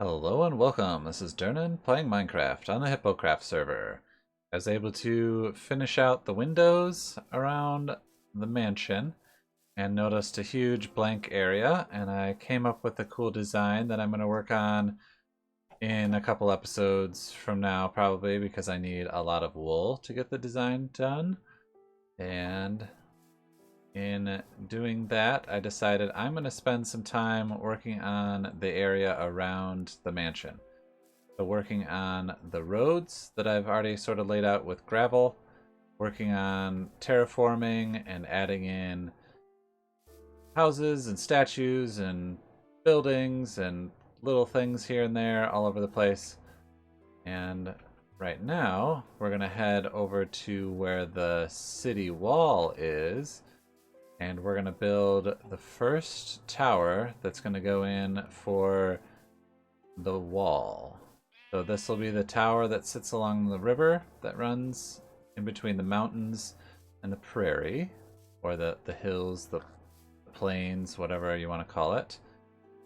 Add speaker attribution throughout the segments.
Speaker 1: Hello and welcome. This is Dirnan playing Minecraft on the Hippocraft server. I was able to finish out the windows around the mansion and noticed a huge blank area, and I came up with a cool design that I'm going to work on in a couple episodes from now, probably because I need a lot of wool to get the design done. And in doing that, I decided I'm going to spend some time working on the area around the mansion. So working on the roads that I've already sort of laid out with gravel, working on terraforming and adding in houses and statues and buildings and little things here and there all over the place. And right now, we're going to head over to where the city wall is, and we're going to build the first tower that's going to go in for the wall. So this will be the tower that sits along the river that runs in between the mountains and the prairie, or the hills, the plains, whatever you want to call it.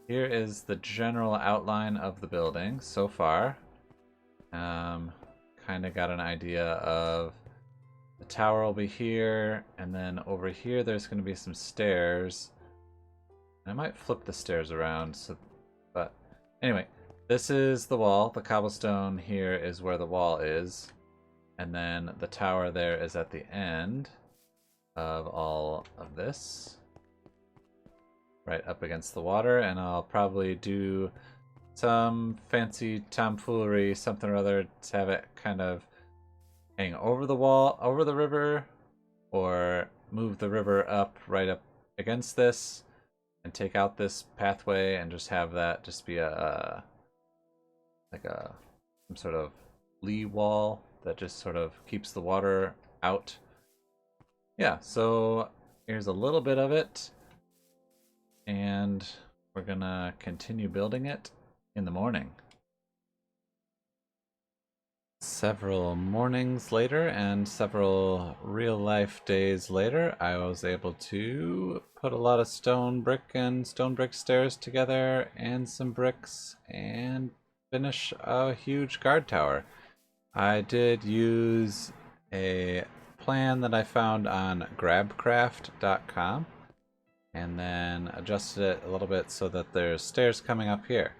Speaker 1: Here is the general outline of the building so far. Kind of got an idea of the tower will be here, and then over here there's going to be some stairs. I might flip the stairs around, but anyway, this is the wall. The cobblestone here is where the wall is, and then the tower there is at the end of all of this, right up against the water. And I'll probably do some fancy tomfoolery, something or other, to have it kind of hang over the wall, over the river, or move the river up right up against this and take out this pathway and just have that just be a like a some sort of lee wall that just sort of keeps the water out. Yeah, so here's a little bit of it, and we're gonna continue building it in the morning. Several mornings later and several real life days later, I was able to put a lot of stone brick and stone brick stairs together and some bricks and finish a huge guard tower. I did use a plan that I found on grabcraft.com and then adjusted it a little bit so that there's stairs coming up here.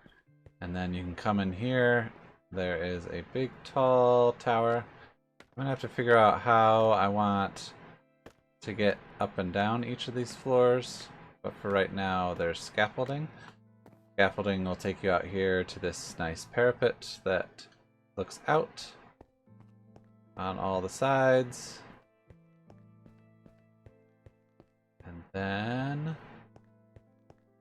Speaker 1: And then you can come in here. There is a big tall tower. I'm gonna have to figure out how I want to get up and down each of these floors, but for right now there's scaffolding. Scaffolding will take you out here to this nice parapet that looks out on all the sides. And then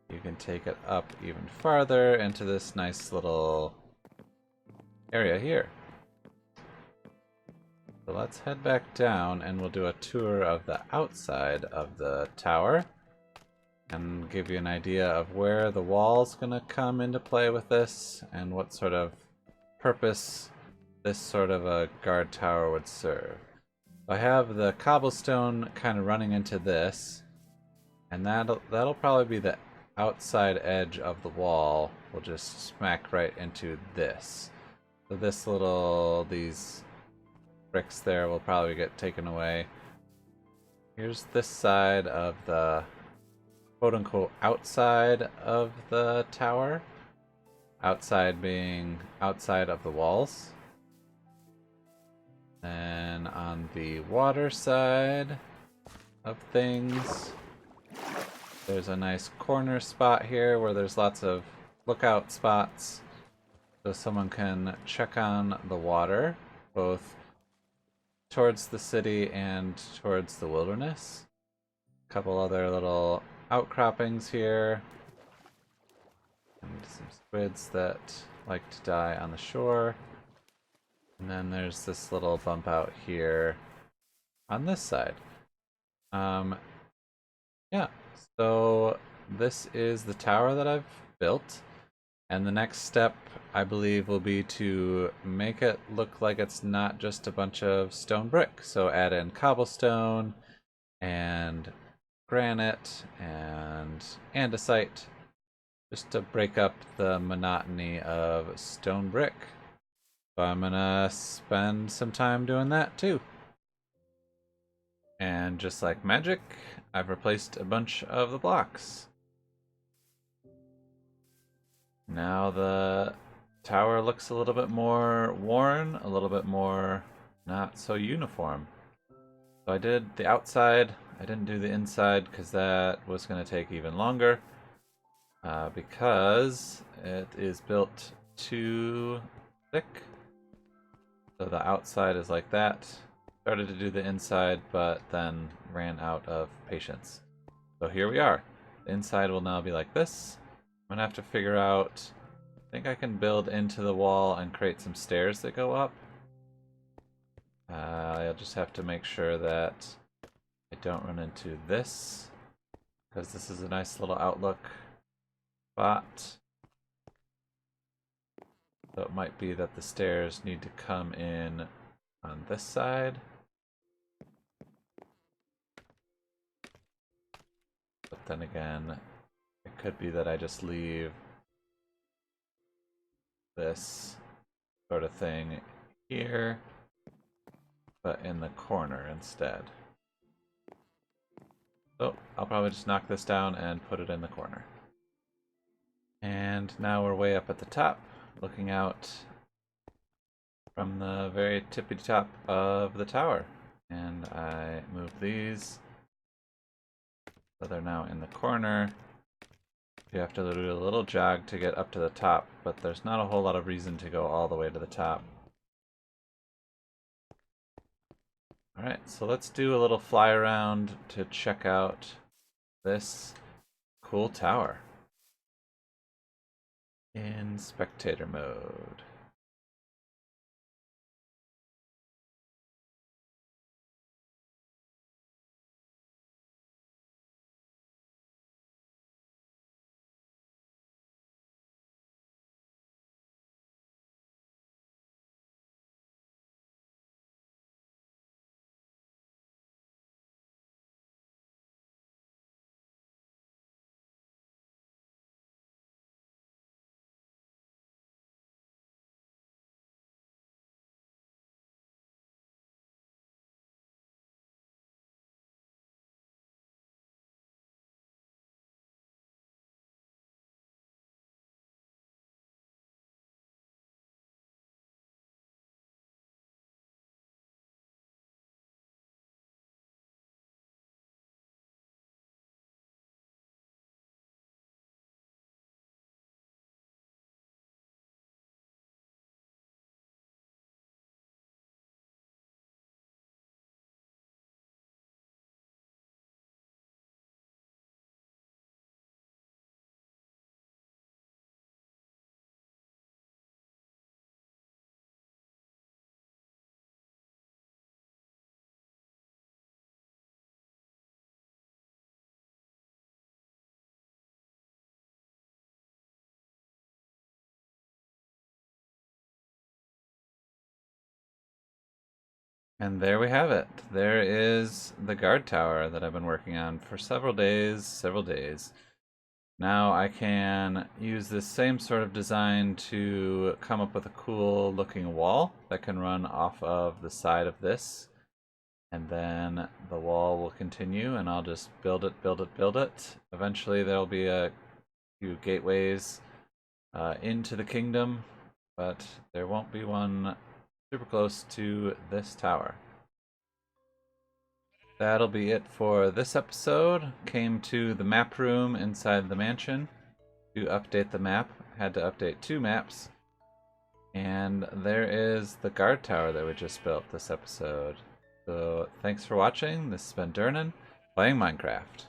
Speaker 1: you can take it up even farther into this nice little area here. So let's head back down and we'll do a tour of the outside of the tower and give you an idea of where the wall's gonna come into play with this and what sort of purpose this sort of a guard tower would serve. I have the cobblestone kind of running into this, and that'll probably be the outside edge of the wall. We'll just smack right into this. So these bricks there will probably get taken away. Here's this side of the quote-unquote outside of the tower. Outside being outside of the walls. And on the water side of things, there's a nice corner spot here where there's lots of lookout spots, so someone can check on the water, both towards the city and towards the wilderness. A couple other little outcroppings here, and some squids that like to die on the shore. And then there's this little bump out here on this side. Yeah, so this is the tower that I've built. And the next step, I believe, will be to make it look like it's not just a bunch of stone brick. So add in cobblestone and granite and andesite just to break up the monotony of stone brick. So I'm gonna spend some time doing that too. And just like magic, I've replaced a bunch of the blocks. Now the tower looks a little bit more worn, a little bit more not so uniform. So I did the outside, I didn't do the inside because that was going to take even longer. Because it is built too thick. So the outside is like that. Started to do the inside, but then ran out of patience. So here we are. The inside will now be like this. I'm gonna have to figure out, I think I can build into the wall and create some stairs that go up. I'll just have to make sure that I don't run into this, because this is a nice little outlook spot. So it might be that the stairs need to come in on this side. But then again, it could be that I just leave this sort of thing here, but in the corner instead. So I'll probably just knock this down and put it in the corner. And now we're way up at the top, looking out from the very tippy top of the tower. And I move these so they're now in the corner. You have to do a little jog to get up to the top, but there's not a whole lot of reason to go all the way to the top. Alright, so let's do a little fly around to check out this cool tower in spectator mode. And there we have it. There is the guard tower that I've been working on for several days. Now I can use this same sort of design to come up with a cool looking wall that can run off of the side of this. And then the wall will continue and I'll just build it, build it, build it. Eventually there'll be a few gateways into the kingdom, but there won't be one super close to this tower. That'll be it for this episode. Came to the map room inside the mansion to update the map. Had to update 2 maps. And there is the guard tower that we just built this episode. So thanks for watching. This has been Dirnan playing Minecraft.